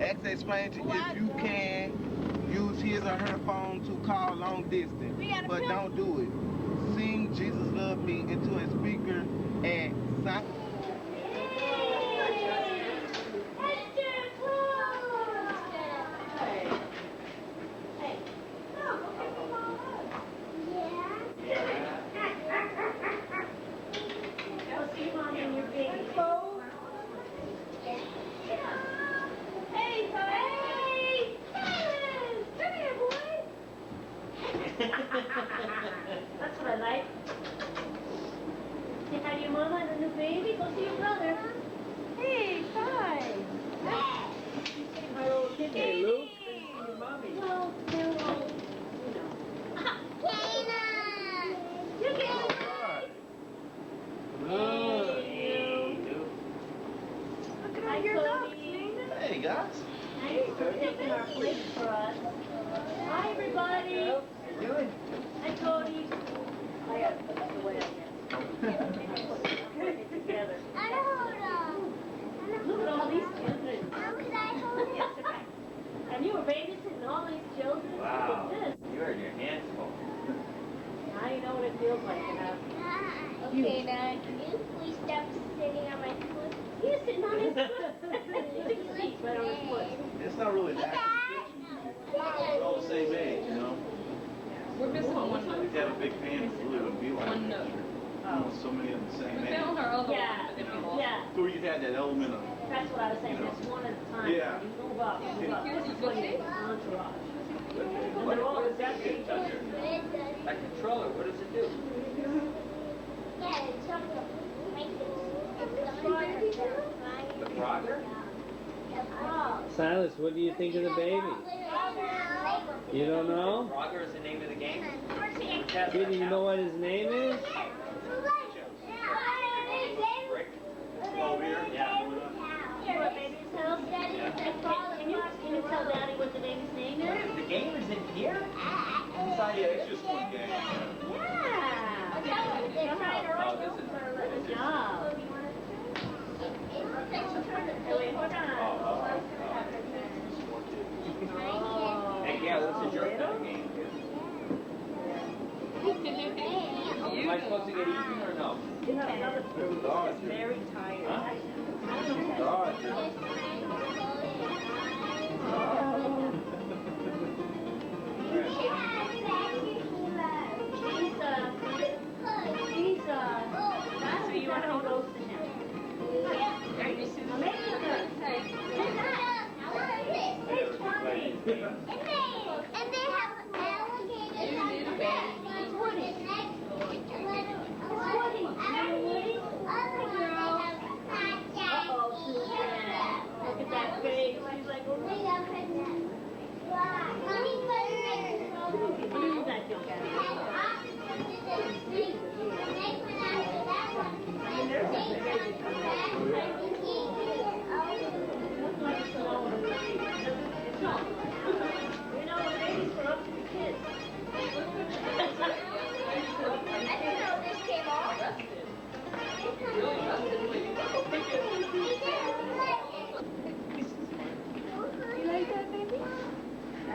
Max explained to you if you can use his or her phone to call long distance, but don't do it. Sing Jesus Love Me into a speaker at South. That's what I like. Say hi to your mama and the new baby. Go see your brother. Hey, hi. Hey, Luke. Your mommy. Well, they're all, you know. Kana! You get it. Look at all your ducks, Nina. Hey, guys. Thanks for taking our place for us. Hi, everybody. How you doing? Hi, Cody. I got to put this away, I guess. Put it together. Look at all these children. Yes, okay. And you were babysitting all these children? Wow. Look at this. You had your hands full. Now you know what it feels like to have. Okay, now can you please stop sitting on my foot? He's sitting on his foot. He took his feet right on his foot. It's not really that. We're all the same age, you know? We're missing one If note. you had a big family, it really wouldn't be like One that. note. So many of them the same We age. found our other Yeah. one, but then we lost. Yeah. So you had that element of, That's what I was saying. Just one at a time. Yeah. You move up, move up. Here's This is your what you case. entourage. What And they're all does that exactly do, Thunder? That controller, what does it do? The Frogger? Silas, what do you think of the baby? You don't know? Frogger is the name of the game? Do you know what his name is? Over here? Yeah. You're at baby's house? Can you tell Daddy what the baby's name is? The game is in here? yeah, it's just one game. Yeah. Oh, this is... Good job. Hey, wait, hold on. Hey, yeah, this is your kind of game. Am I supposed to get eaten or no? You have another food. He's very tired. Huh? So you want to go to him? Maybe you could. It's funny. And they have alligators on the back. Woody. Woody. Woody. Uh-oh, Suzanne. Look at that face. She's like, oh, look at that young guy.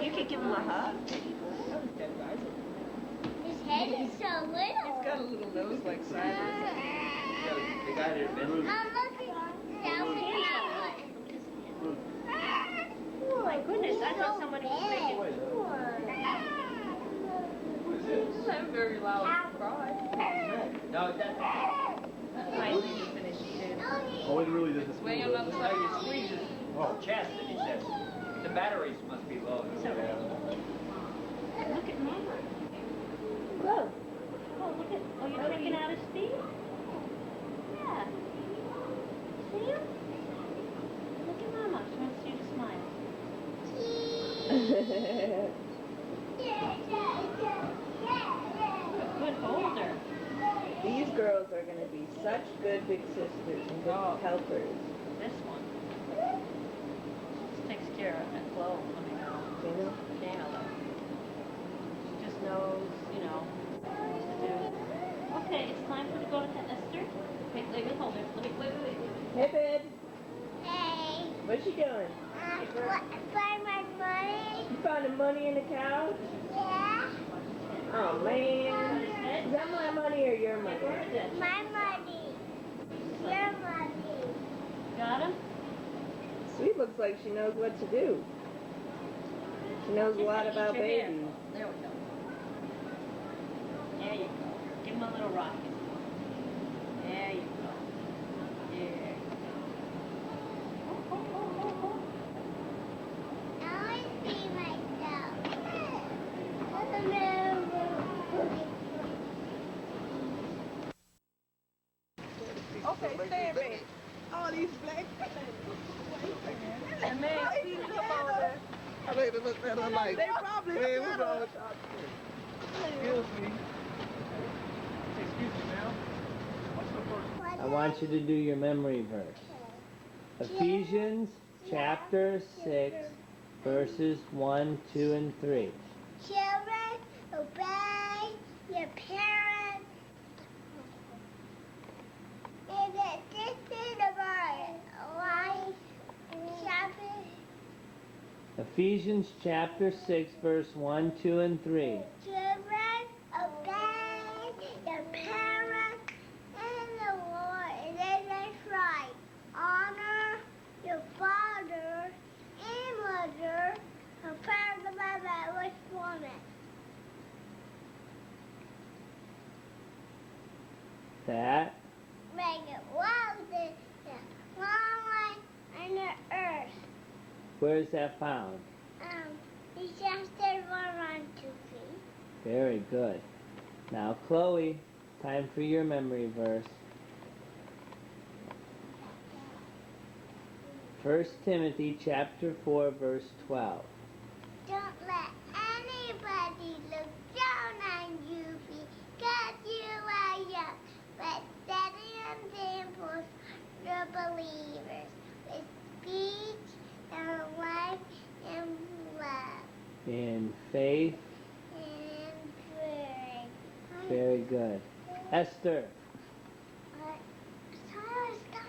You could give him a hug. His head is so little. He's got a little nose like Cyrus. The guy that invented I'm looking down Oh my goodness, I thought somebody was making. Just have a very loud cry. No, that... Nice when you finish too. Oh, it really doesn't. Swing on the other No, side. you squeeze his chest and he says, the batteries must be low. Look at Mama. Whoa. Oh, look at. Oh, you're checking out his feet? Yeah. See him? Look at Mama. She wants you to smile. Good holder. These girls are going to be such good big sisters and good helpers. This one. This takes care of that glow coming out. You know? Dana. She just knows, you know, what to do. Okay, it's time for to go to Esther. Wait, hold her. Wait. Hey, babe. Hey. What's she doing? Find my money. You found the money in the couch? Yeah. Oh man. Is that my money or your money? My money. Your money. Got him? Sweet looks like she knows what to do. She knows a lot about babies. There we go. There you go. Give him a little rocket. There you go. There. Now I see myself. Okay, stand back. All these black And man, see them over there. I think they look at her like, They probably hey, scared what's wrong of with y'all? Excuse me. Excuse me, ma'am. What's the first? I want you to do your memory verse. Ephesians chapter 6, verses 1, 2, and 3. Children, obey your parents. And this is about life. Chapter. Ephesians chapter 6, verse 1, 2, and 3. Children, obey your parents and the Lord. And then that's right. Honor your father and mother. Her parents and mother was woman. That Make it wild the long on the earth. where is that found? It's just a 1 2 feet. Very good. Now, Chloe, time for your memory verse. 1 Timothy chapter 4, verse 12. Don't let anybody look down on you because you are young, but steady examples for believers with speech and life and love In faith, and prayer. very good. Esther, Stop.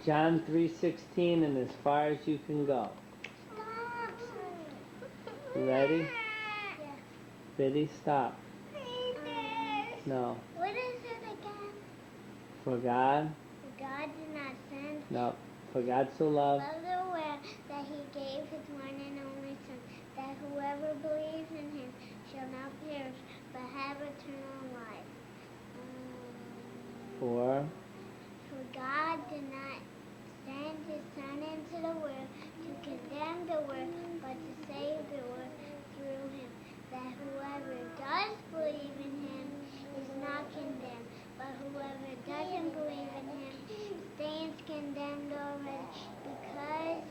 John 3:16, and as far as you can go. Stop. You ready? Yeah. Biddy, stop. No. What is it again? For God, God did not send no. For God so loved, the world that he gave his one and only Son, that whoever believes in him shall not perish, but have eternal life. for For God did not send his Son into the world to condemn the world, but to save the world through him. That whoever does believe in him is not condemned, but whoever doesn't believe in him stands condemned already, because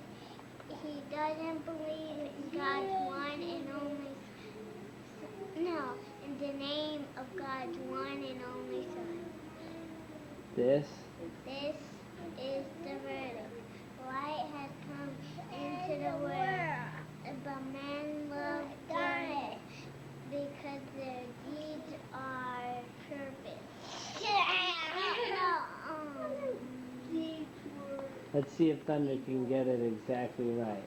he doesn't believe in God's one and only Son. No, in the name of God's one and only Son. this This is the verdict. Light has come into the world, but men love darkness because their deeds are perfect. Let's see if Thunder can get it exactly right.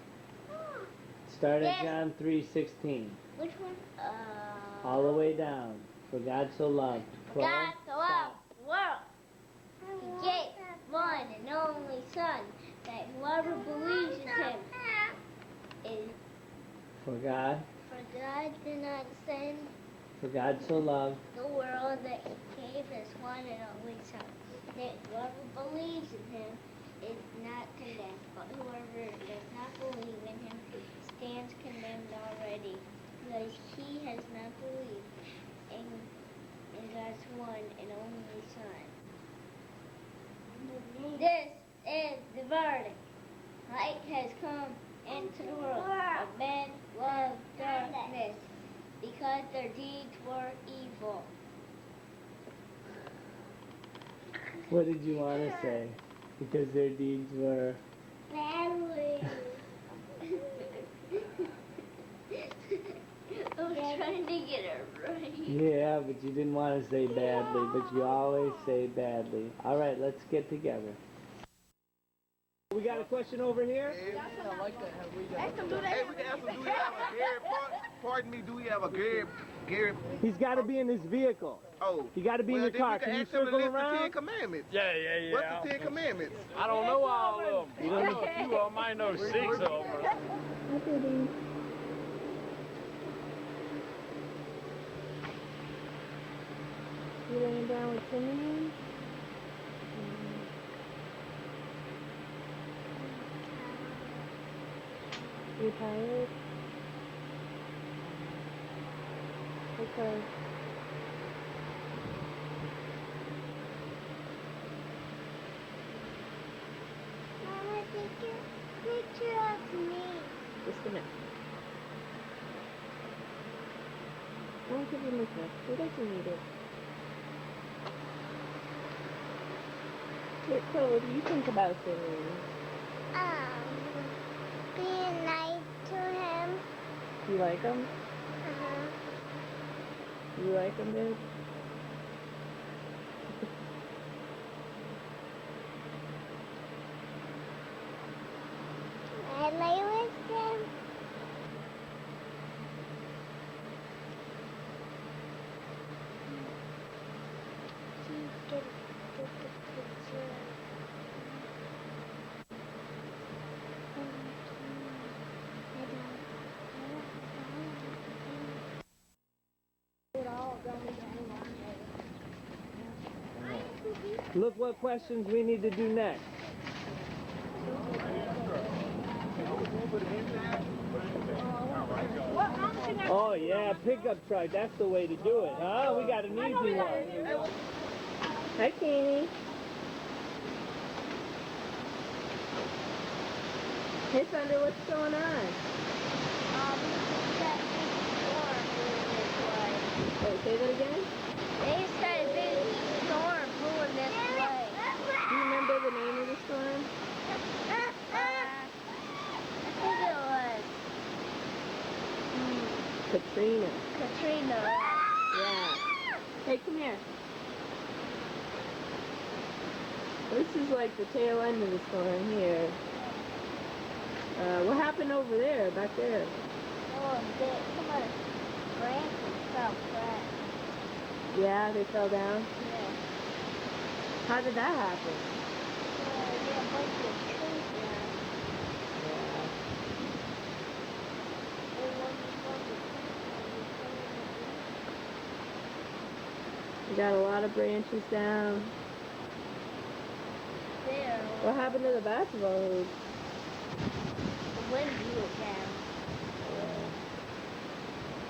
Start at John 3:16. Which one? All the way down. For God so loved. Chloe, God so stop. loved the world. He gave one and only Son, that whoever believes in him is. For God, For God did not send for God so loved. the world that he gave his one and only Son, that whoever believes in him is not condemned, but whoever does not believe in him stands condemned already, because he has not believed in God's one and only Son. This is the verdict. Light has come into the world, but men love darkness because their deeds were evil. What did you want to say? Because their deeds were. Badly. I was trying to get it right. Yeah, but you didn't want to say badly, but you always say badly. All right, let's get together. We got got a question over here? I like that. Hey, we can ask him, do we have a Gary, pardon me, do we have a Gary? He's got to be in his vehicle. Oh. You got to be in your car. Can you circle The around? Ten Commandments. Yeah. What's the Ten Commandments? I don't know all of them. You don't know? A few of them, I know 6 of them. You laying down with Timmy? You tired? Okay. Mama, take a picture of me. Just a minute. Don't give him this one. He doesn't need it. Here, Chloe, what do you think about singing? Being nice to him. You like him? You like him, dude? I lay with him. You can take a picture. Look what questions we need to do next. Oh yeah, pickup truck. That's the way to do it, huh? We got an easy one. Hi, Kenny. Hey, Thunder, what's going on? That big storm moving this way. Wait, say that again? They just got a big storm moving this way. Do you remember the name of the storm? I think it was Katrina. Katrina. Yeah. Hey, come here. This is like the tail end of the storm here. What happened over there, back there? Oh, some of the branches fell flat. Yeah, they fell down. Yeah. How did that happen? Yeah, a bunch of trees down. Yeah. We got a lot of branches down. There. What happened to the basketball hoops? The wind blew it down.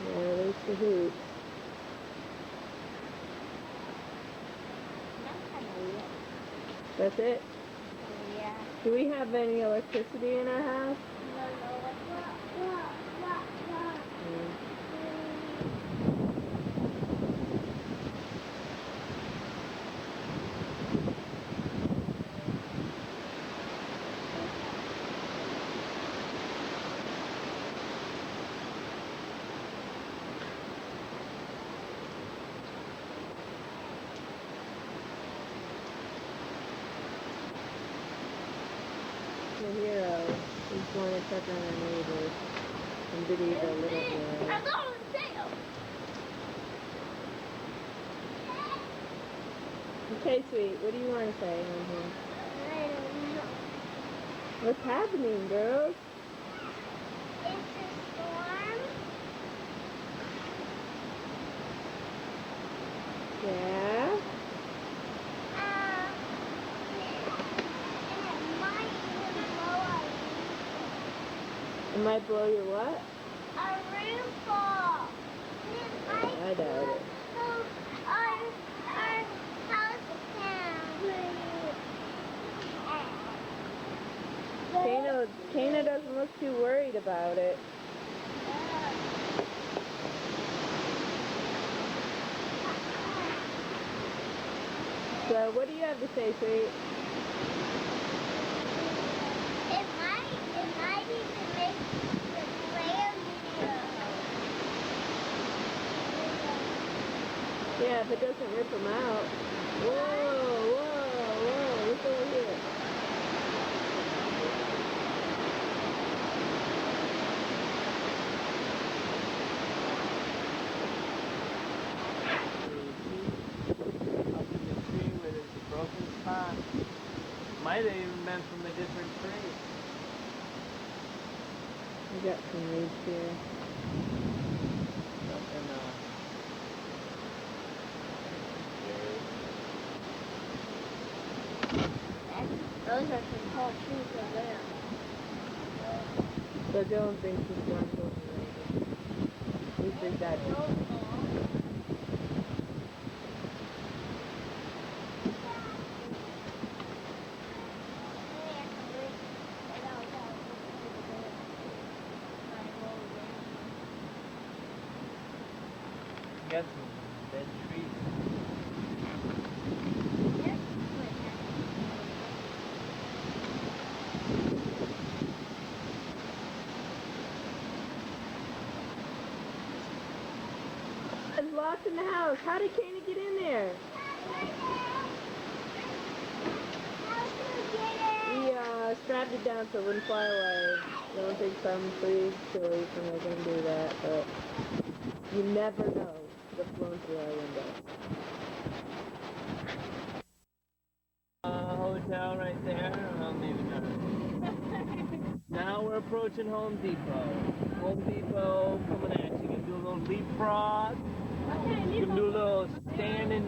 Yeah, there's the hoops. That's kind of weird. That's it? Yeah. Do we have any electricity in our house? No, The hero is going to check on our neighbors and Biddy the little boy. I'm going to jail. Okay, sweet. What do you want to say on here? I don't know. What's happening, girls? It's a storm. Yeah? And it might even blow It might blow your what? a roof off. And it might I doubt it. blow our house down. Kana doesn't look too worried about it. So what do you have to say, sweet? It might even make the plan video. Yeah, if it doesn't rip them out. Whoa, whoa, whoa, look over here. Might have even been from a different tree. We got some leaves here. Nothing, Those are some tall trees over there. But Dylan thinks he's going to go to He thinks that. got some dead trees. It's locked in the house. How did Katie get in there? We strapped it down so it wouldn't fly away. I don't think some pretty silly for making him do that, but you never know. The flown through our window. Hotel right there. I don't even know. Now we're approaching Home Depot. Home Depot coming at you. You can do a little leapfrog. You can do a little standing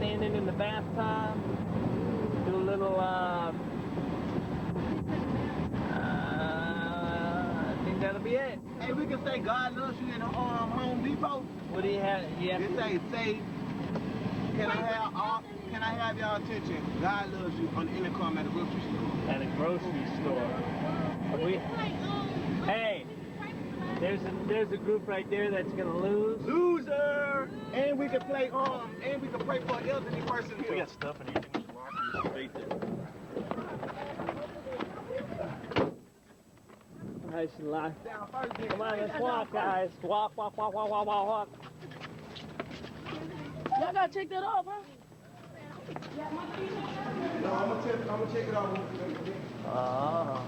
in the bathtub. Do a little I think that'll be it. Hey, we can say God loves you in Home Depot. What do you have? Yeah. It say, can I have y'all attention? God loves you on the intercom at the grocery store. At a grocery store. Hey, there's a group right there that's gonna lose. Loser! And we can play and we can pray for an elderly person here. We got stuff in here. Things lockers right there. I should lock. Down first, Come on, let's walk, guys. Walk. Y'all gotta check that off, huh? No, I'm gonna check it out. Oh.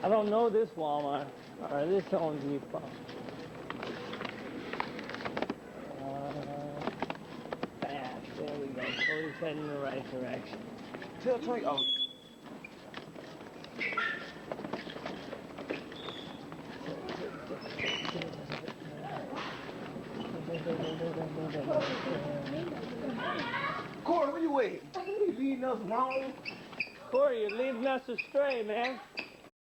I don't know this Walmart or this Home Depot. Fast, there we go. Cody's heading in the right direction. Tell Trey, Corey, where you at? You leading us wrong? Corey, you're leading us astray, man.